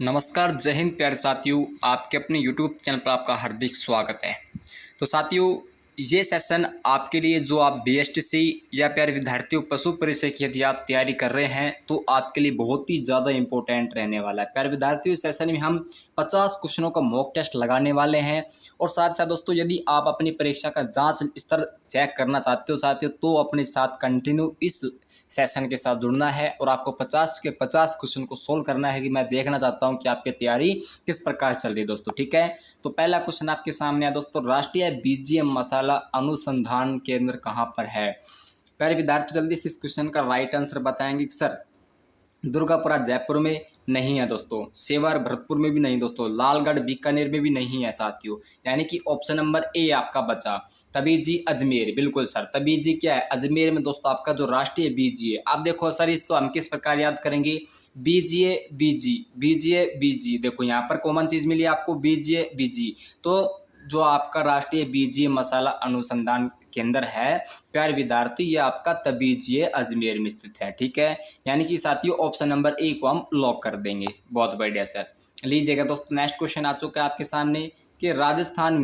नमस्कार, जय हिंद प्यारे साथियों। आपके अपने YouTube चैनल पर आपका हार्दिक स्वागत है। तो साथियों, ये सेशन आपके लिए जो आप BSTC या प्यारे विद्यार्थियों पशु परिचय की यदि आप तैयारी कर रहे हैं तो आपके लिए बहुत ही ज़्यादा इंपॉर्टेंट रहने वाला है। प्यारे विद्यार्थियों, इस सेशन में हम 50 क्वेश्चनों का मॉक टेस्ट लगाने वाले हैं और साथ साथ दोस्तों, यदि आप अपनी परीक्षा का जांच स्तर चेक करना चाहते हो साथियों, तो अपने साथ कंटिन्यू इस सेशन के साथ जुड़ना है और आपको 50 के 50 क्वेश्चन को सोल्व करना है कि मैं देखना चाहता हूं कि आपकी तैयारी किस प्रकार चल रही है दोस्तों। ठीक है, तो पहला क्वेश्चन आपके सामने है दोस्तों, राष्ट्रीय बीजीएम मसाला अनुसंधान केंद्र कहाँ पर है। प्यारे विद्यार्थी, जल्दी से इस क्वेश्चन का राइट आंसर बताएंगे कि सर दुर्गापुरा जयपुर में नहीं है दोस्तों, सेवर भरतपुर में भी नहीं दोस्तों, लालगढ़ बीकानेर में भी नहीं है साथियों। यानी कि ऑप्शन नंबर ए आपका बचा। तबीजी अजमेर, बिल्कुल सर, तबीजी क्या है, अजमेर में दोस्तों आपका जो राष्ट्रीय बीजी है। आप देखो सर, इसको हम किस प्रकार याद करेंगे, बीजीए बीजी, बीजीए बीजी, देखो यहाँ पर कॉमन चीज मिली आपको, बीजीए बीजी। तो जो आपका राष्ट्रीय बीजीए मसाला अनुसंधान केंद्र है प्यारे विद्यार्थी, ये आपका तबीजीए अजमेर में स्थित है। ठीक है, यानी कि साथियों ऑप्शन नंबर ए को हम लॉक कर देंगे। बहुत बढ़िया सर। लीजिएगा दोस्तों, नेक्स्ट क्वेश्चन आ चुका है आपके सामने कि राजस्थान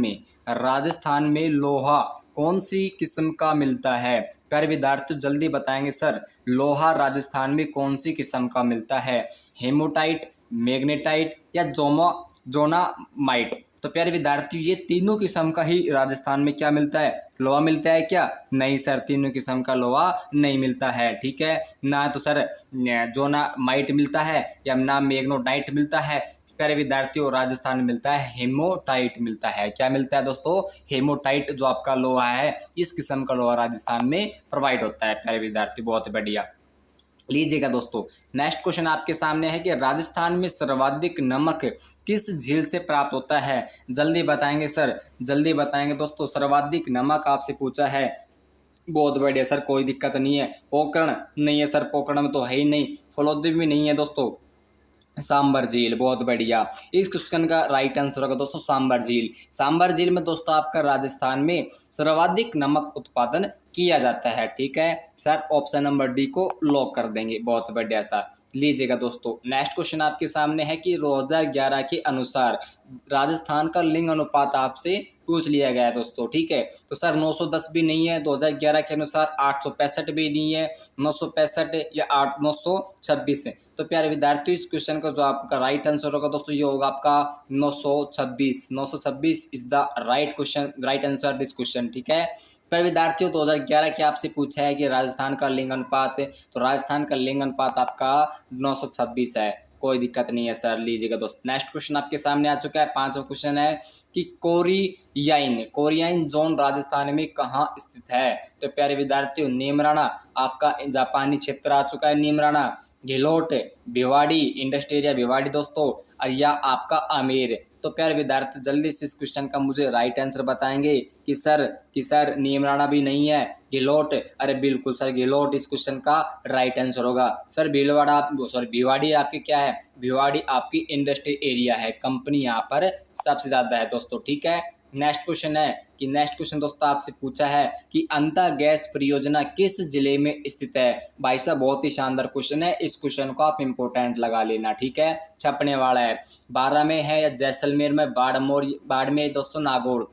में लोहा कौन सी किस्म का मिलता है। प्यारे विद्यार्थी जल्दी बताएंगे सर, लोहा राजस्थान में कौन सी किस्म का मिलता है, हेमोटाइट, मैग्नेटाइट या जोनामाइट। तो प्यारे विद्यार्थी, ये तीनों किस्म का ही राजस्थान में क्या मिलता है, लोहा मिलता है क्या, नहीं सर, तीनों किस्म का लोहा नहीं मिलता है। ठीक है, ना तो सर जोनामाइट मिलता है या ना मैग्नेटाइट मिलता है। प्यारे विद्यार्थियों, राजस्थान में मिलता है हेमोटाइट मिलता है। क्या मिलता है दोस्तों, हेमोटाइट जो आपका लोहा है, इस किस्म का लोहा राजस्थान में प्रोवाइड होता है। प्यारे विद्यार्थी बहुत बढ़िया। लीजिएगा दोस्तों, नेक्स्ट क्वेश्चन आपके सामने है कि राजस्थान में सर्वाधिक नमक किस झील से प्राप्त होता है। जल्दी बताएंगे सर, जल्दी बताएंगे दोस्तों, सर्वाधिक नमक आपसे पूछा है। बहुत बढ़िया सर, कोई दिक्कत नहीं है। पोखरण नहीं है सर, पोखरण में तो है ही नहीं। फलोदी भी नहीं है दोस्तों, सांबर झील। बहुत बढ़िया, इस क्वेश्चन का राइट आंसर होगा दोस्तों सांबर झील। सांबर झील में दोस्तों आपका राजस्थान में सर्वाधिक नमक उत्पादन किया जाता है। ठीक है सर, ऑप्शन नंबर डी को लॉक कर देंगे। बहुत बढ़िया सर। लीजिएगा दोस्तों, नेक्स्ट क्वेश्चन आपके सामने है कि 2011 के अनुसार राजस्थान का लिंग अनुपात आपसे पूछ लिया गया है दोस्तों। ठीक है, तो सर 910 भी नहीं है 2011 के अनुसार, 865 भी नहीं है, 965 या 926 है। तो प्यारे विद्यार्थियों, इस क्वेश्चन का जो आपका राइट आंसर होगा दोस्तों, ये होगा आपका 926। 926 is the right question, right answer this question. ठीक है, प्यारे विद्यार्थियों, 2011 के आपसे पूछा है कि राजस्थान का लिंग अनुपात, तो राजस्थान का लिंग अनुपात आपका 926 है। कोई दिक्कत नहीं है सर। लीजिएगा दोस्तों, नेक्स्ट क्वेश्चन आपके सामने आ चुका है। पांचवा क्वेश्चन है कि कोरियाइन जोन राजस्थान में कहाँ स्थित है। तो प्यारे विद्यार्थियों, नीमराणा आपका जापानी क्षेत्र आ चुका है, नीमराणा, घिलोट, भिवाड़ी, इंडस्ट्रियल एरिया भिवाड़ी दोस्तों, या आपका आमेर। तो प्यारे विद्यार्थी जल्दी से इस क्वेश्चन का मुझे राइट आंसर बताएंगे कि सर नीमराणा भी नहीं है, घिलोट, अरे बिल्कुल सर घिलोट इस क्वेश्चन का राइट आंसर होगा। सर भिवाड़ी आपकी क्या है, भिवाड़ी आपकी इंडस्ट्री एरिया है, कंपनी यहाँ पर सबसे ज्यादा है दोस्तों। ठीक है, नेक्स्ट क्वेश्चन है कि नेक्स्ट क्वेश्चन दोस्तों आपसे पूछा है कि अंता गैस परियोजना किस जिले में स्थित है। भाई साहब बहुत ही शानदार क्वेश्चन है, इस क्वेश्चन को आप इंपोर्टेंट लगा लेना। ठीक है, छपने वाला है, 12 में है या जैसलमेर में, बाड़मेर दोस्तों, नागौर।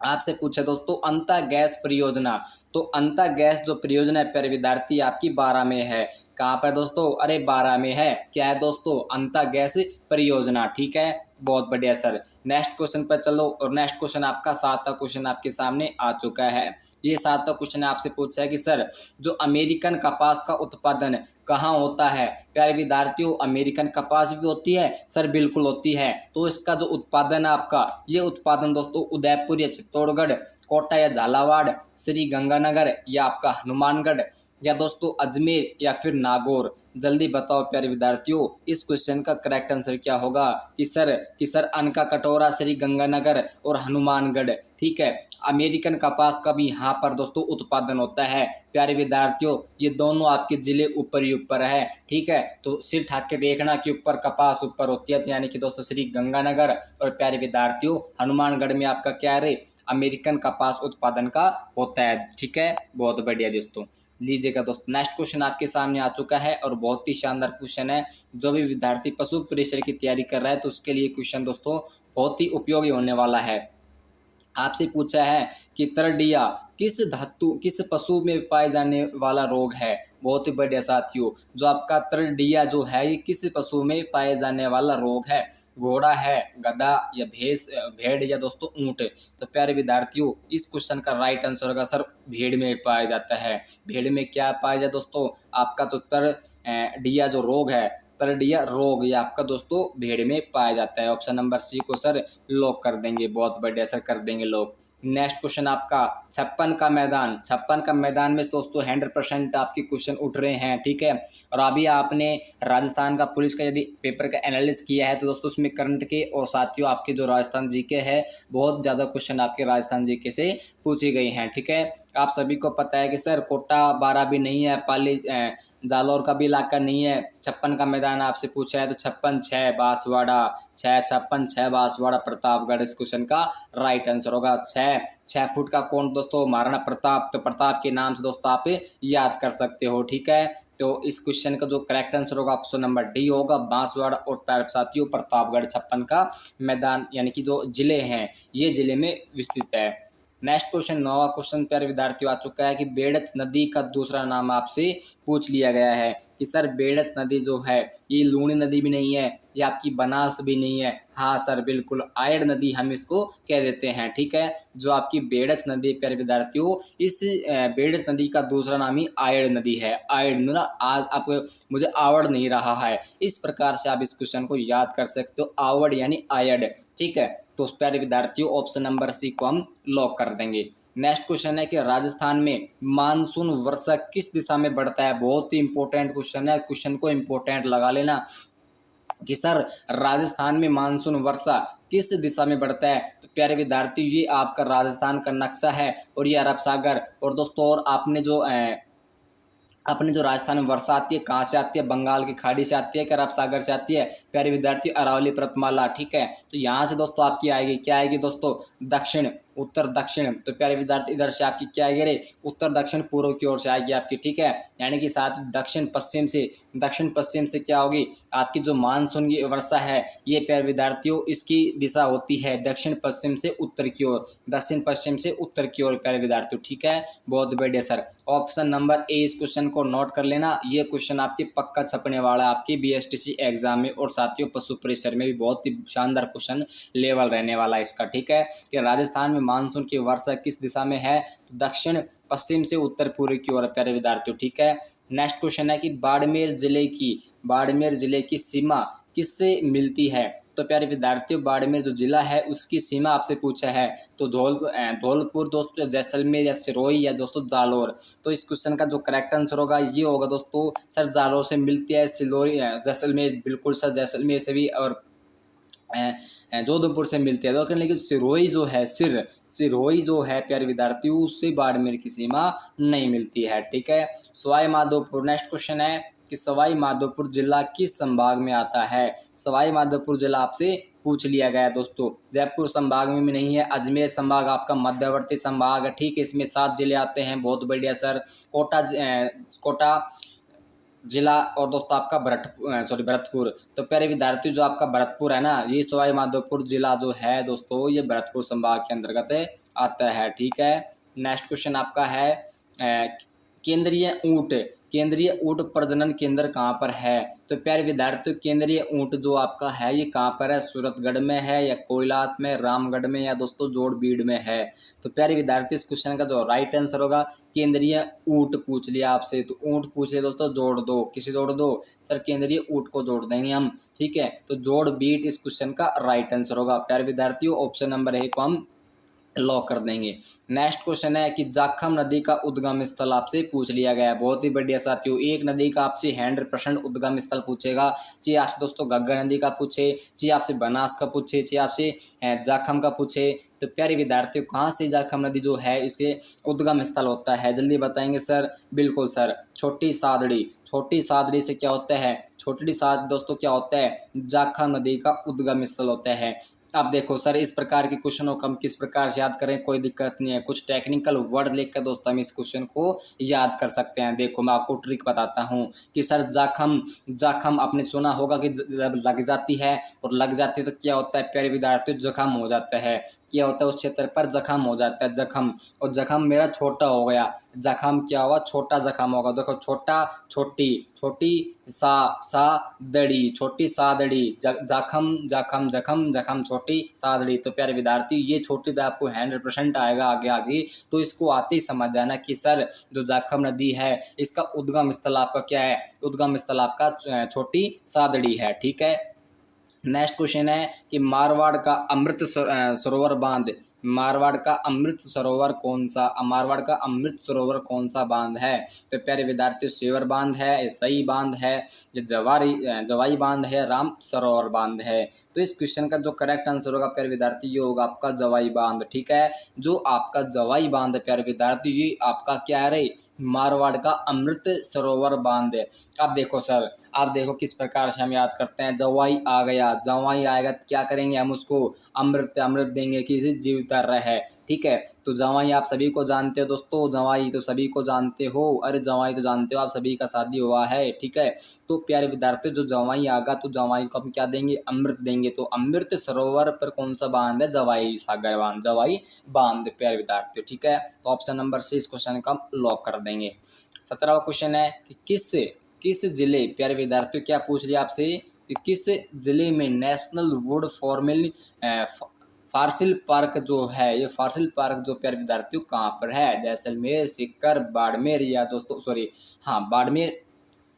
आपसे पूछे दोस्तों अंता गैस परियोजना, तो अंता गैस जो परियोजना है प्यारे विद्यार्थी आपकी 12 में है। कहाँ पर दोस्तों, अरे 12 में है। क्या है दोस्तों, अंता गैस परियोजना। ठीक है, बहुत बढ़िया सर। नेक्स्ट क्वेश्चन पर चलो, और नेक्स्ट क्वेश्चन आपका 7वां क्वेश्चन आपके सामने आ चुका है। ये 7वां क्वेश्चन आपसे पूछा है कि सर जो अमेरिकन कपास का उत्पादन कहाँ होता है। प्यारे विद्यार्थियों, अमेरिकन कपास भी होती है सर, बिल्कुल होती है। तो इसका जो उत्पादन है आपका, ये उत्पादन दोस्तों उदयपुर या चित्तौड़गढ़, कोटा या झालावाड़, श्री गंगानगर या आपका हनुमानगढ़, या दोस्तों अजमेर या फिर नागौर। जल्दी बताओ प्यारे विद्यार्थियों, इस क्वेश्चन का करेक्ट आंसर क्या होगा कि सर अनका कटोरा, श्री गंगानगर और हनुमानगढ़। ठीक है, अमेरिकन कपास का भी यहाँ पर दोस्तों उत्पादन होता है। प्यारे विद्यार्थियों, ये दोनों आपके जिले ऊपर ही ऊपर है। ठीक है, तो सिर ठाक के देखना कि ऊपर कपास ऊपर होती है, तो यानी कि दोस्तों श्री गंगानगर, और प्यारे विद्यार्थियों हनुमानगढ़ में आपका क्या है, अमेरिकन कपास उत्पादन का होता है। ठीक है, बहुत बढ़िया दोस्तों। लीजिएगा दोस्तों। नेक्स्ट क्वेश्चन आपके सामने आ चुका है और बहुत ही शानदार क्वेश्चन है। जो भी विद्यार्थी पशु परीक्षा की तैयारी कर रहा है तो उसके लिए क्वेश्चन दोस्तों बहुत ही उपयोगी होने वाला है। आपसे पूछा है कि तरडिया किस पशु में पाए जाने वाला रोग है। बहुत ही बढ़िया साथियों, जो आपका तरडिया जो है ये किस पशु में पाए जाने वाला रोग है। घोड़ा है, गधा या भैंस, भेड़ या दोस्तों ऊंट। तो प्यारे विद्यार्थियों, इस क्वेश्चन का राइट आंसर होगा सर भेड़ में पाया जाता है। भेड़ में क्या पाया जाए दोस्तों, आपका तो तरडिया जो रोग है, तरडिया रोग, ये आपका दोस्तों भेड़ में पाया जाता है। ऑप्शन नंबर सी को सर लॉक कर देंगे। बहुत बढ़िया सर, कर देंगे लॉक। नेक्स्ट क्वेश्चन आपका 56 का मैदान में दोस्तों 100% आपके क्वेश्चन उठ रहे हैं, ठीक है। और अभी आपने राजस्थान का पुलिस का यदि पेपर का एनालिसिस किया है तो दोस्तों उसमें करंट के और साथियों आपके जो राजस्थान जीके है, बहुत ज़्यादा क्वेश्चन आपके राजस्थान जीके से पूछी गई हैं, ठीक है। आप सभी को पता है कि सर कोटा 12 भी नहीं है, पाली जालौर का भी इलाका नहीं है। 56 का मैदान आपसे पूछा है तो 56 6 बांसवाड़ा, 56 बांसवाड़ा प्रतापगढ़ इस क्वेश्चन का राइट आंसर होगा। 6 फुट का कौन दोस्तों, महाराणा प्रताप। तो प्रताप के नाम से दोस्तों आप याद कर सकते हो, ठीक है। तो इस क्वेश्चन का जो करेक्ट आंसर होगा ऑप्शन नंबर डी होगा, बांसवाड़ा। और साथियों प्रतापगढ़ 56 का मैदान यानी कि जो जिले हैं ये जिले में विस्तृत है। नेक्स्ट क्वेश्चन 9वां क्वेश्चन प्यारे विद्यार्थियों आ चुका है कि बेड़च नदी का दूसरा नाम आपसे पूछ लिया गया है कि सर बेड़च नदी जो है ये लूणी नदी भी नहीं है, ये आपकी बनास भी नहीं है। हाँ सर बिल्कुल, आयड़ नदी हम इसको कह देते हैं, ठीक है। जो आपकी बेड़च नदी प्यारे विद्यार्थियों, इस बेड़च नदी का दूसरा नाम ही आयड़ नदी है। आयड़ ना, आज आप मुझे आवड़ नहीं रहा है, इस प्रकार से आप इस क्वेश्चन को याद कर सकते हो, आवड़ यानी आयड़, ठीक है। तो उस प्यारे विद्यार्थियों ऑप्शन नंबर सी को हम लॉक कर देंगे। नेक्स्ट क्वेश्चन है कि राजस्थान में मानसून वर्षा किस दिशा में बढ़ता है। बहुत ही इंपॉर्टेंट क्वेश्चन है, क्वेश्चन को इंपॉर्टेंट लगा लेना कि सर राजस्थान में मानसून वर्षा किस दिशा में बढ़ता है। तो प्यारे विद्यार्थी ये आपका राजस्थान का नक्शा है और ये अरब सागर। और दोस्तों और अपने जो राजस्थान में वर्षा आती है कहाँ से आती है, बंगाल की खाड़ी से आती है कि अरब सागर से आती है। प्यारे विद्यार्थी अरावली पर्वतमाला, ठीक है। तो यहाँ से दोस्तों आपकी आएगी, क्या आएगी दोस्तों, दक्षिण उत्तर दक्षिण। तो प्यारे विद्यार्थी इधर से आपकी क्या आएगी रे, उत्तर दक्षिण पूर्व की ओर से आएगी आपकी, ठीक है। यानी कि साथ दक्षिण पश्चिम से क्या होगी आपकी जो मानसून की वर्षा है, ये प्यारे विद्यार्थियों इसकी दिशा होती है दक्षिण पश्चिम से उत्तर की ओर, दक्षिण पश्चिम से उत्तर की ओर प्यारे विद्यार्थियों, ठीक है। बहुत बढ़िया सर, ऑप्शन नंबर ए इस क्वेश्चन को नोट कर लेना। ये क्वेश्चन आपके पक्का छपने वाला है आपकी बीएसटीसी एग्जाम में और साथियों पशु परिसर में भी बहुत ही शानदार क्वेश्चन लेवल रहने वाला है इसका, ठीक है। कि राजस्थान में मानसून की वर्षा किस दिशा में है, तो दक्षिण पश्चिम से उत्तर पूर्व की ओर प्यारे विद्यार्थियों, ठीक है। नेक्स्ट क्वेश्चन है कि बाड़मेर जिले की सीमा किससे मिलती है। तो प्यारे विद्यार्थियों बाड़मेर जो जिला है उसकी सीमा आपसे पूछा है तो धौलपुर दोस्तों, जैसलमेर या सिरोही या दोस्तों जालोर। तो इस क्वेश्चन का जो करेक्ट आंसर होगा ये होगा दोस्तों सर जालोर से मिलती है, सिलोरी जैसलमेर बिल्कुल सर जैसलमेर से भी और जोधपुर से मिलती है। तो लेकिन सिरोही जो है प्यारे विद्यार्थियों उससे बाड़मेर की सीमा नहीं मिलती है, ठीक है। सवाई माधोपुर, नेक्स्ट क्वेश्चन है कि सवाई माधोपुर जिला किस संभाग में आता है। सवाई माधोपुर जिला आपसे पूछ लिया गया दोस्तों, जयपुर संभाग में भी नहीं है, अजमेर संभाग आपका मध्यवर्ती संभाग है, ठीक है। इसमें 7 जिले आते हैं, बहुत बढ़िया सर। कोटा जिला और दोस्तों आपका भरतपुर। तो प्यारे विद्यार्थी जो आपका भरतपुर है ना, ये सवाई माधोपुर जिला जो है दोस्तों ये भरतपुर संभाग के अंतर्गत आता है, ठीक है। नेक्स्ट क्वेश्चन आपका है केंद्रीय ऊंट प्रजनन केंद्र कहाँ पर है। तो प्यारे विद्यार्थियों केंद्रीय ऊंट जो आपका है ये कहाँ पर है, सूरतगढ़ में है या कोयलात में, रामगढ़ में या दोस्तों जोड़बीड़ में है। तो प्यारे विद्यार्थी इस क्वेश्चन का जो राइट आंसर होगा केंद्रीय ऊंट पूछ लिया आपसे तो ऊंट पूछ लिया दोस्तों, जोड़ दो, किसे जोड़ दो सर, केंद्रीय ऊंट को जोड़ देंगे हम, ठीक है। तो जोड़बीड़ इस क्वेश्चन का राइट आंसर होगा प्यारे विद्यार्थियों, ऑप्शन नंबर ए को हम लॉक कर देंगे। नेक्स्ट क्वेश्चन है कि जाखम नदी का उद्गम स्थल आपसे पूछ लिया गया है। बहुत ही बढ़िया साथियों, एक नदी का आपसे 100% उद्गम स्थल पूछेगा, चाहे आपसे दोस्तों घग्गर नदी का पूछे, चाहे आपसे बनास का पूछे, चाहे आपसे जाखम का पूछे। तो प्यारे विद्यार्थियों कहाँ से जाखम नदी जो है इसके उद्गम स्थल होता है, जल्दी बताएंगे सर। बिल्कुल सर, छोटी सादड़ी से क्या होता है, छोटी साद दोस्तों क्या होता है, जाखम नदी का उद्गम स्थल होता है। अब देखो सर, इस प्रकार के क्वेश्चनों को हम किस प्रकार से याद करें, कोई दिक्कत नहीं है। कुछ टेक्निकल वर्ड लेकर दोस्तों हम इस क्वेश्चन को याद कर सकते हैं। देखो मैं आपको ट्रिक बताता हूँ कि सर जख्म, जख्म आपने सुना होगा कि जब लग जाती है, और लग जाती है तो क्या होता है प्यारे विद्यार्थियों, जख्म हो जाता है। क्या होता है, उस क्षेत्र पर जख्म हो जाता है, जख्म। और जख्म मेरा छोटा हो गया, जख्म क्या हुआ, छोटा जख्म होगा। देखो छोटा, छोटी, छोटी सा दड़ी, छोटी सादड़ी, जखम जखम जखम जखम, छोटी सादड़ी। तो प्यारे विद्यार्थी ये छोटी तो आपको 100% आएगा आगे आगे। तो इसको आते ही समझ जाना कि सर जो जखम नदी है इसका उद्गम स्थल आपका क्या है, उद्गम स्थल आपका छोटी सादड़ी है। ठीक है। नेक्स्ट क्वेश्चन है कि मारवाड़ का अमृत सरोवर बांध, मारवाड़ का अमृत सरोवर कौन सा, मारवाड़ का अमृत सरोवर कौन सा बांध है। तो प्यारे विद्यार्थी सेवर बांध है, ये सही बांध है, ये जवाई बांध है, राम सरोवर बांध है। तो इस क्वेश्चन का जो करेक्ट आंसर होगा प्यारे विद्यार्थी ये होगा आपका जवाई बांध। ठीक है। जो आपका जवाई बांध है प्यारे विद्यार्थी, ये आपका क्या है रे, मारवाड़ का अमृत सरोवर बांध है। अब देखो सर, आप देखो किस प्रकार से हम याद करते हैं। जवाई आ गया, जवाई आएगा तो क्या करेंगे हम उसको, अमृत, अमृत देंगे किसी जीवित रहे। ठीक है। तो जवाई आप सभी को जानते हो दोस्तों, जवाई तो सभी को जानते हो, अरे जवाई तो जानते हो आप सभी का शादी हुआ है। ठीक है। तो प्यारे विद्यार्थी जो जवाई आएगा तो जवाई को हम क्या देंगे, अमृत देंगे। तो अमृत सरोवर पर कौन सा बांध है, जवाई सागर बांध, जवाई बांध प्यारे विद्यार्थी। ठीक है। तो ऑप्शन नंबर सी इस क्वेश्चन का लॉक कर देंगे। 17वां क्वेश्चन है कि किस जिले, प्यारे विद्यार्थियों क्या पूछ लिया आपसे कि किस जिले में नेशनल वुड फॉर्मल फार्सिल पार्क जो है, ये फार्सिल पार्क जो प्यारे विद्यार्थियों कहाँ पर है, जैसलमेर, सीकर, बाड़मेर, या दोस्तों सॉरी हाँ बाड़मेर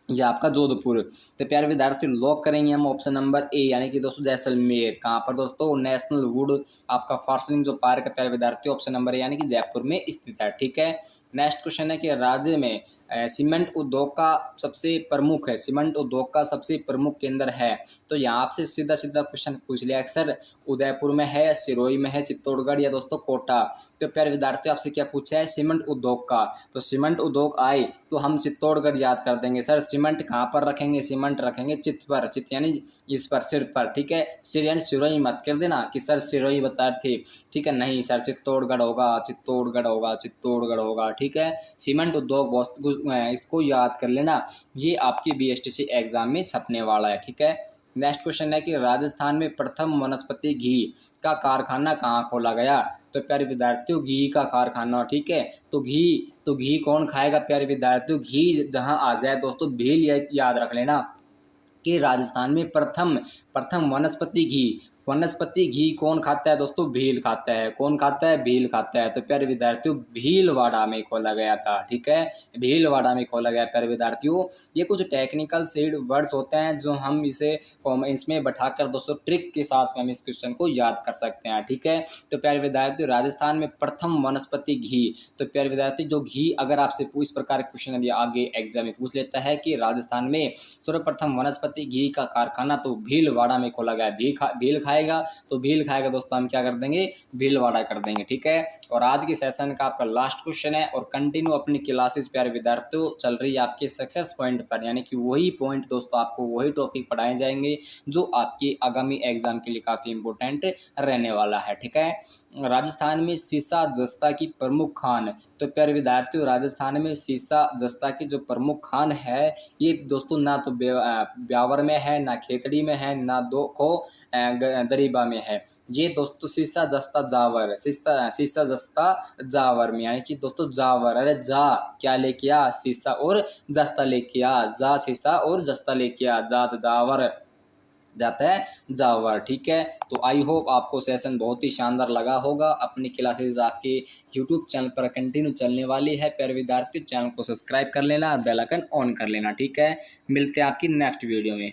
या आपका जोधपुर। तो प्यारे विद्यार्थी लॉक करेंगे हम ऑप्शन नंबर ए, यानी कि दोस्तों जैसलमेर। कहाँ पर दोस्तों, नेशनल वुड आपका फार्सिलिंग जो पार्क है प्यारे विद्यार्थी, ऑप्शन नंबर ए यानी कि जयपुर में स्थित है। ठीक है। नेक्स्ट क्वेश्चन है कि राज्य में सीमेंट उद्योग का सबसे प्रमुख है, सीमेंट उद्योग का सबसे प्रमुख केंद्र है। तो यहाँ से सीधा सीधा क्वेश्चन पूछ लिया सर, उदयपुर में है, सिरोही में है, चित्तौड़गढ़, या दोस्तों कोटा। तो प्यारे विद्यार्थी आपसे क्या पूछा है, सीमेंट उद्योग का। तो सीमेंट उद्योग आए तो हम चित्तौड़गढ़ याद कर देंगे सर। सीमेंट कहाँ पर रखेंगे, सीमेंट रखेंगे चित्त पर, चित्त यानी इस पर, सिर पर। ठीक है। सिर यानी सिरोही मत कर देना कि सर सिरोही बता रहे थे। ठीक है, नहीं सर, चित्तौड़गढ़ होगा, चित्तौड़गढ़ होगा, चित्तौड़गढ़ होगा। ठीक है। सीमेंट उद्योग बहुत इसको याद कर लेना, ये आपके बीएसटीसी एग्जाम में छपने वाला है। ठीक है। नेक्स्ट क्वेश्चन है कि राजस्थान में प्रथम वनस्पति घी का कारखाना कहाँ खोला गया। तो प्यारे विद्यार्थियों घी का कारखाना। ठीक है। तो घी कौन खाएगा प्यारे विद्यार्थियों, घी जहां आ जाए दोस्तों भेल, याद रख लेना कि राजस्थान में प्रथम प्रथम वनस्पति घी, वनस्पति घी कौन खाता है दोस्तों, भील खाता है। कौन खाता है, भील खाता है। तो प्यारे विद्यार्थियों भीलवाड़ा में खोला गया था। ठीक है। भीलवाड़ा में खोला गया प्यारे विद्यार्थियों। ये कुछ टेक्निकल सीड वर्ड्स होते हैं जो हम इसे इसमें बैठाकर दोस्तों ट्रिक के साथ में हम इस क्वेश्चन को याद कर सकते हैं। ठीक है। तो प्यारे विद्यार्थियों राजस्थान में प्रथम वनस्पति घी। तो प्यारे विद्यार्थी जो घी अगर आपसे इस प्रकार क्वेश्चन यदि आगे एग्जाम में पूछ लेता है कि राजस्थान में सर्वप्रथम वनस्पति घी का कारखाना तो भीलवाड़ा में खोला गया। भील खाएगा तो भील खाएगा दोस्तों हम क्या कर देंगे, भीलवाड़ा कर देंगे। ठीक है। और आज के सेशन का आपका लास्ट क्वेश्चन है, और कंटिन्यू अपनी क्लासेस प्यारे विद्यार्थियों चल रही है आपके सक्सेस पॉइंट पर, यानी कि वही पॉइंट दोस्तों आपको वही टॉपिक पढ़ाए जाएंगे जो आपके आगामी एग्जाम के लिए काफ़ी इंपॉर्टेंट रहने वाला है। ठीक है। राजस्थान में सीसा जस्ता की प्रमुख खान। तो प्यारे विद्यार्थियों राजस्थान में सीसा जस्ता की जो प्रमुख खान है ये दोस्तों ना तो ब्यावर में है, ना खेतड़ी में है, ना दो को दरीबा में है। ये दोस्तों सीसा जस्ता जावर, सीसा जस्ता जावर में, यानी कि दोस्तों जावर, अरे जा क्या लेके आ, सीसा और जस्ता लेके आ, जा सीसा और जस्ता लेके आ, जात जावर जाता है जावर। ठीक है। तो आई होप आपको सेशन बहुत ही शानदार लगा होगा। अपनी क्लासेस आपके यूट्यूब चैनल पर कंटिन्यू चलने वाली है। प्यारे विद्यार्थी चैनल को सब्सक्राइब कर लेना और बेल आइकन ऑन कर लेना। ठीक है। मिलते हैं आपकी नेक्स्ट वीडियो में।